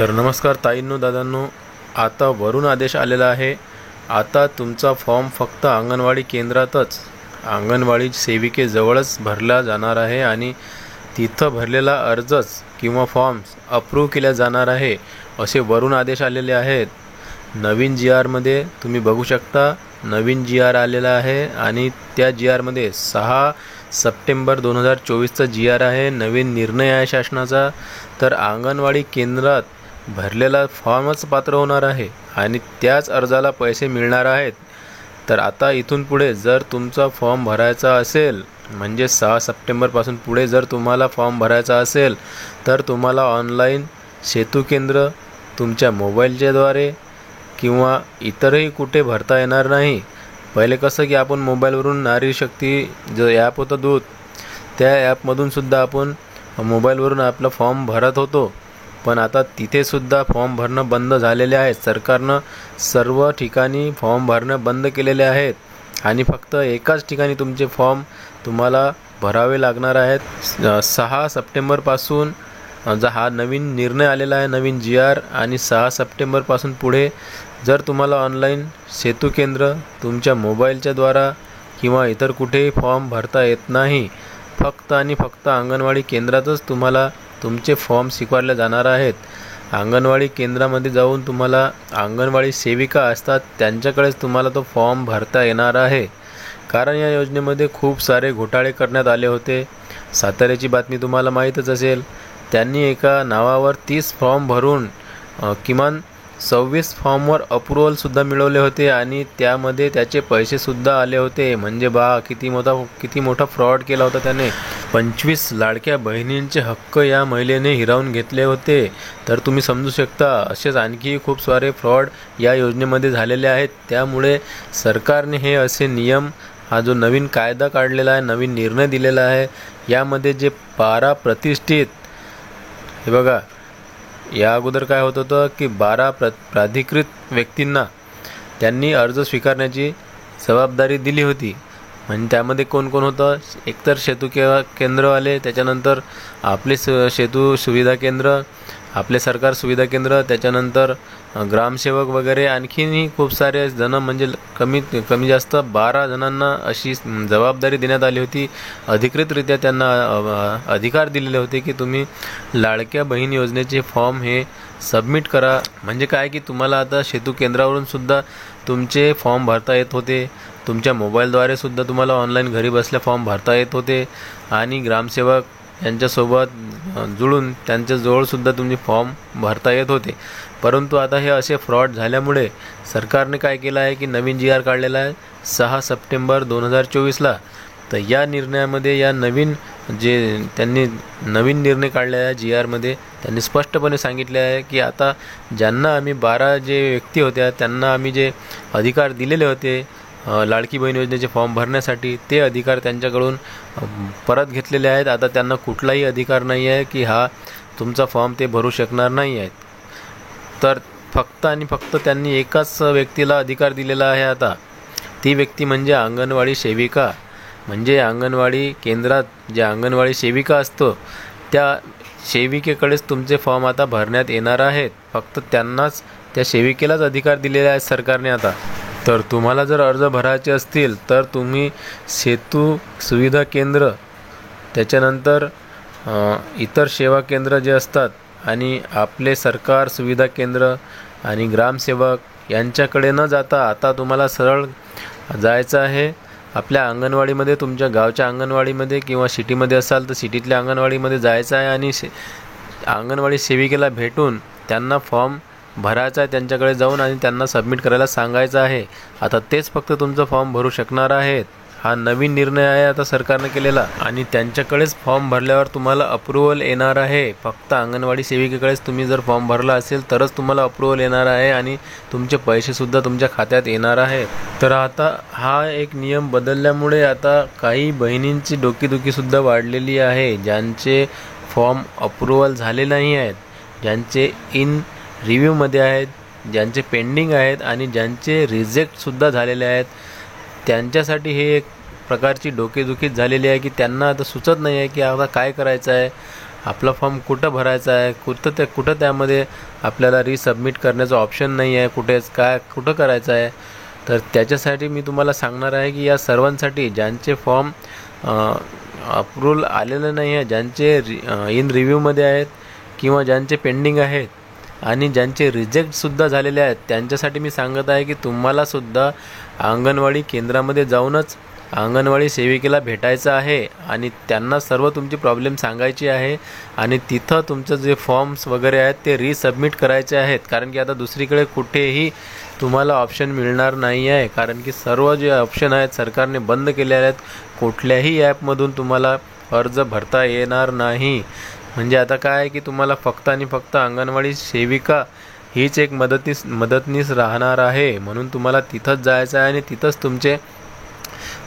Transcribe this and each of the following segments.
तर नमस्कार ताईंनो दादांनो, आता वरून आदेश आलेला आहे। आता तुमचा फॉर्म फक्त अंगणवाडी केंद्रातच अंगणवाडी सेविकेजवळच भरला जाणार आहे आणि तिथं भरलेला अर्जच किंवा फॉर्म्स अप्रूव्ह केल्या जाणार आहे असे वरून आदेश आलेले आहेत। नवीन GR मध्ये तुम्ही बघू शकता, नवीन GR आलेला आहे आणि त्या GR मध्ये 6 सप्टेंबर 2024 चा GR आहे। नवीन निर्णय आहे शासनाचा। तर अंगणवाडी केंद्रात भरलेला फॉर्मच पात्र होणार आहे आणि त्याच अर्जाला पैसे मिळणार आहेत। तर आता इथून पुढे जर तुमचा फॉर्म भरायचा असेल, म्हणजे 6 सप्टेंबर पासून पुढे जर तुम्हाला फॉर्म भरायचा असेल तर तुम्हाला ऑनलाईन सेतू केंद्र तुमच्या मोबाईलच्या द्वारे किंवा इतरही कुठे भरता येणार नाही। पहिले कसं की आपण मोबाईलवरून नारी शक्ती जो ॲप होतं दूत, त्या ॲपमधून सुद्धा आपण मोबाईलवरून आपला फॉर्म भरत होतो, पण आता तिथे सुद्धा फॉर्म भरणं बंद झालेले आहे। सरकारनं सर्व ठिकाणी फॉर्म भरणं बंद केलेले आहेत आणि फक्त एकाच ठिकाणी तुमचे फॉर्म तुम्हाला भरावे लागणार आहेत। 6 सप्टेंबरपासून हा नवीन निर्णय आलेला आहे, नवीन GR, आणि 6 सप्टेंबरपासून पुढे जर तुम्हाला ऑनलाईन सेतू केंद्र तुमच्या मोबाईलच्या द्वारा किंवा इतर कुठेही फॉर्म भरता येत नाही। फक्त आणि फक्त अंगणवाडी केंद्रातच तुम्हाला तुमचे फॉर्म स्वीकारले जाणार आहेत। अंगणवाडी केंद्रामध्ये जाऊन तुम्हाला अंगणवाडी सेविका असतात त्यांच्याकडेच तुम्हाला तो फॉर्म भरता येणार आहे। कारण या योजनेमध्ये खूप सारे घोटाळे करण्यात आले होते। साताऱ्याची बातमी तुम्हाला माहीतच असेल। त्यांनी एका नावावर 30 फॉर्म भरून किमान 26 फॉर्मवर अप्रूव्हलसुद्धा मिळवले होते आणि त्यामध्ये त्याचे पैसेसुद्धा आले होते। म्हणजे किती मोठा फ्रॉड केला होता त्याने। 25 लाडक्या बहिणींचे हक्क या महिलेने हिरावून घेतले होते। तर तुम्ही समजू शकता असेच आणखी खूप सारे फ्रॉड या योजनेमध्ये झालेले आहेत। त्यामुळे सरकारने हे असे नियम, हा जो नवीन कायदा काढलेला आहे, नवीन निर्णय दिलेला आहे, यामध्ये जे 12 प्रतिष्ठित, हे बघा, या अगोदर काय होत होतं की 12 प्राधिकृत व्यक्तींना त्यांनी अर्ज स्वीकारण्याची जबाबदारी दिली होती। म्हणजे त्यामध्ये कोण कोण होतं? एकतर सेतू केंद्रवाले, त्याच्यानंतर आपले सेतू सुविधा केंद्र, आपले सरकार सुविधा केंद्र, त्याच्यानंतर ग्रामसेवक वगैरे, आणखीनही खूप सारे जण, म्हणजे कमी जास्त 12 जणांना अशी जबाबदारी देण्यात आली होती। अधिकृतरित्या त्यांना अधिकार दिलेले होते की तुम्ही लाडक्या बहीण योजनेचे फॉर्म हे सबमिट करा। म्हणजे काय की तुम्हाला आता सेतू केंद्रावरून सुद्धा तुमचे फॉर्म भरता येत होते, तुमच्या मोबाईलद्वारे सुद्धा तुम्हाला ऑनलाईन घरी बसल्या फॉर्म भरता येत होते आणि ग्रामसेवक यांच्यासोबत जुळून त्यांच्याजवळसुद्धा तुम्ही फॉर्म भरता येत होते। परंतु आता हे असे फ्रॉड झाल्यामुळे सरकारने काय केलं आहे की नवीन GR काढलेला आहे 6 सप्टेंबर 2024ला। तर या निर्णयामध्ये, या नवीन त्यांनी नवीन निर्णय काढलेला आहे GR मध्ये, त्यांनी स्पष्टपणे सांगितले आहे की आता ज्यांना आम्ही 12 जे व्यक्ती होत्या त्यांना आम्ही जे अधिकार दिलेले होते लाडकी बहीण योजनेचे फॉर्म भरण्यासाठी, ते अधिकार त्यांच्याकडून परत घेतलेले आहेत। आता त्यांना कुठलाही अधिकार नाही आहे की हा तुमचा फॉर्म ते भरू शकणार नाही आहेत। तर फक्त आणि फक्त त्यांनी एकाच व्यक्तीला अधिकार दिलेला आहे आता, ती व्यक्ती म्हणजे अंगणवाडी सेविका। म्हणजे अंगणवाडी केंद्रात जे अंगणवाडी सेविका असतो त्या सेविकेकडेच तुमचे फॉर्म आता भरण्यात येणार आहेत। फक्त त्यांनाच, त्या सेविकेलाच अधिकार दिलेले आहेत सरकारने आता। तर तुम्हाला जर अर्ज भरायचे असतील तर तुम्ही सेतू सुविधा केंद्र, त्याच्यानंतर इतर सेवा केंद्र जे असतात आणि आपले सरकार सुविधा केंद्र आणि ग्रामसेवक यांच्याकडे न जाता आता तुम्हाला सरळ जायचं आहे आपल्या अंगणवाडीमध्ये, तुमच्या गावच्या अंगणवाडीमध्ये, किंवा सिटीमध्ये असाल तर सिटीतल्या अंगणवाडीमध्ये जायचं आहे आणि अंगणवाडी सेविकेला भेटून त्यांना फॉर्म भरायचा आहे त्यांच्याकडे जाऊन आणि त्यांना सबमिट करायला सांगायचं आहे। आता तेच फक्त तुमचं फॉर्म भरू शकणार आहेत। हा नवीन निर्णय आहे आता सरकारने केलेला आणि त्यांच्याकडेच फॉर्म भरल्यावर तुम्हाला अप्रूव्हल येणार आहे। फक्त अंगणवाडी सेविकेकडेच तुम्ही जर फॉर्म भरला असेल तरच तुम्हाला अप्रूव्हल येणार आहे आणि तुमचे पैसेसुद्धा तुमच्या खात्यात येणार आहेत। तर आता हा एक नियम बदलल्यामुळे आता काही बहिणींची डोकेदुखीसुद्धा वाढलेली आहे। ज्यांचे फॉर्म अप्रूव्हल झाले नाही आहेत, ज्यांचे इन रिव्ह्यूमध्ये आहेत, ज्यांचे पेंडिंग आहेत आणि ज्यांचे रिजेक्टसुद्धा झालेले आहेत, त्यांच्यासाठी हे एक प्रकारची डोकेदुखी झालेली आहे की त्यांना आता सुचत नाही आहे की आता काय करायचं आहे। आपला फॉर्म कुठं भरायचा आहे, कुठं त्यामध्ये आपल्याला रिसबमिट करण्याचं ऑप्शन नाही आहे, कुठं करायचं आहे. तर त्याच्यासाठी मी तुम्हाला सांगणार आहे की या सर्वांसाठी ज्यांचे फॉर्म अप्रूव्हल आलेलं नाही आहे, ज्यांचे इन रिव्ह्यूमध्ये आहेत किंवा ज्यांचे पेंडिंग आहेत आणि ज्यांचे रिजेक्टसुद्धा झालेले आहेत, त्यांच्यासाठी मी सांगत आहे की तुम्हालासुद्धा अंगणवाडी केंद्रामध्ये जाऊनच अंगणवाडी सेविकेला भेटायचं आहे आणि त्यांना सर्व तुमची प्रॉब्लेम सांगायची आहे आणि तिथं तुमचं जे फॉर्म्स वगैरे आहेत ते रिसबमिट करायचे आहेत. कारण की आता दुसरीकडे कुठेही तुम्हाला ऑप्शन मिळणार नाही आहे, कारण की सर्व जे ऑप्शन आहेत सरकारने बंद केलेले आहेत. कुठल्याही ॲपमधून तुम्हाला अर्ज भरता येणार नाही. म्हणजे आता काय आहे की तुम्हाला फक्त आणि फक्त अंगणवाडी सेविका हीच एक मदतनीस राहणार आहे. म्हणून तुम्हाला तिथंच जायचं आहे आणि तिथंच तुमचे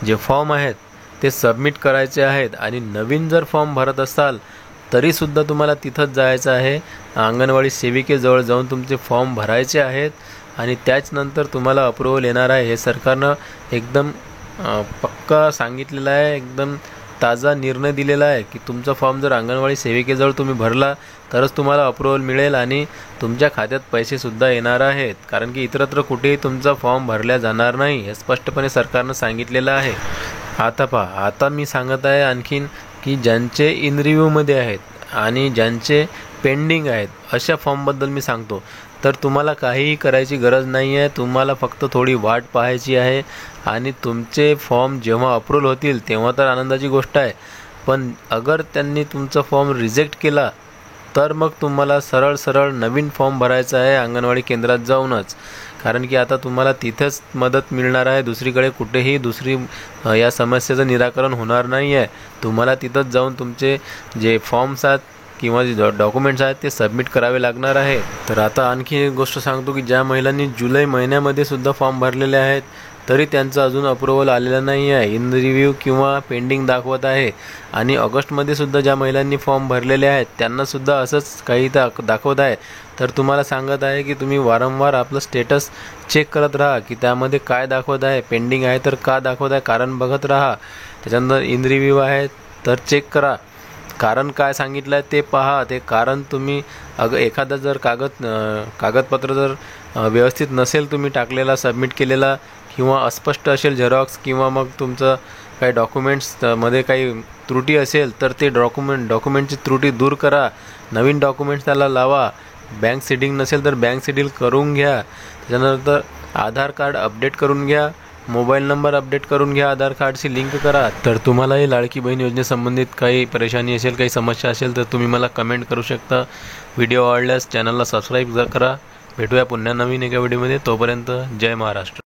जे फॉर्म आहेत ते सबमिट करायचे आहेत. आणि नवीन जर फॉर्म भरत असाल तरीसुद्धा तुम्हाला तिथंच जायचं आहे, अंगणवाडी सेविकेजवळ जाऊन तुमचे फॉर्म भरायचे आहेत आणि त्याचनंतर तुम्हाला अप्रूव्हल येणार आहे. हे सरकारनं एकदम पक्का सांगितलेलं आहे, एकदम ताजा निर्णय दिलेला आहे की तुमचा फॉर्म जर अंगणवाडी सेविकेजवळ तुम्ही भरला तरच तुम्हाला अप्रूव्हल मिळेल आणि तुमच्या खात्यात पैसेसुद्धा येणार आहेत. कारण की इतरत्र कुठेही तुमचा फॉर्म भरला जाणार नाही, हे स्पष्टपणे सरकारनं सांगितलेलं आहे. आता मी सांगत आहे आणखीन की ज्यांचे इन रिव्ह्यूमध्ये आहेत आणि ज्यांचे पेंडिंग आहेत अशा फॉर्मबद्दल मी सांगतो. तर तुम्हाला काहीही करायची गरज नाही आहे, तुम्हाला फक्त थोडी वाट पाहायची आहे आणि तुमचे फॉर्म जेव्हा अप्रूव्हल होतील तेव्हा तर आनंदाची गोष्ट आहे. पण अगर त्यांनी तुमचा फॉर्म रिजेक्ट केला तर मग तुम्हाला सरळ नवीन फॉर्म भरायचा आहे अंगणवाडी केंद्रात जाऊनच. कारण की आता तुम्हाला तिथेच मदत मिळणार आहे, दुसरीकडे कुठेही या समस्येचं निराकरण होणार नाही आहे. तुम्हाला तिथंच जाऊन तुमचे जे फॉर्म्स आहेत किंवा जे डॉक्युमेंट्स आहेत ते सबमिट करावे लागणार आहे. तर आता आणखी एक गोष्ट सांगतो की ज्या महिलांनी जुलै महिन्यामध्ये सुद्धा फॉर्म भरलेले आहेत तरी त्यांचं अजून अप्रूव्हल आलेलं नाही आहे, इन रिव्ह्यू किंवा पेंडिंग दाखवत आहे. आणि ऑगस्टमध्ये सुद्धा ज्या महिलांनी फॉर्म भरलेले आहेत त्यांनासुद्धा असंच काही दाखवत आहे. तर तुम्हाला सांगत आहे की तुम्ही वारंवार आपलं स्टेटस चेक करत राहा की त्यामध्ये काय दाखवत आहे, पेंडिंग आहे तर का दाखवत आहे, कारण बघत राहा. त्याच्यानंतर इन रिव्ह्यू आहे तर चेक करा, कारण काय सांगितलं आहे ते पहा. ते कारण तुम्ही एखादा जर कागदपत्र जर व्यवस्थित नसेल तुम्ही टाकलेला, सबमिट केलेला किंवा अस्पष्ट असेल झेरॉक्स किंवा मग तुमचं काही डॉक्युमेंट्समध्ये काही त्रुटी असेल तर ते डॉक्युमेंटची त्रुटी दूर करा, नवीन डॉक्युमेंट्स त्याला लावा. बँक सीडिंग नसेल तर बँक सीडिंग करून घ्या. त्याच्यानंतर आधार कार्ड अपडेट करून घ्या, मोबाईल नंबर अपडेट करून घ्या, आधार कार्डशी लिंक करा. तर तुम्हालाही लाडकी बहीण योजनेसंबंधित काही परेशानी असेल, काही समस्या असेल तर तुम्ही मला कमेंट करू शकता. व्हिडिओ आवडल्यास चॅनलला सबस्क्राईब करा. भेटूया पुन्हा नवीन एका व्हिडिओमध्ये. तोपर्यंत जय महाराष्ट्र.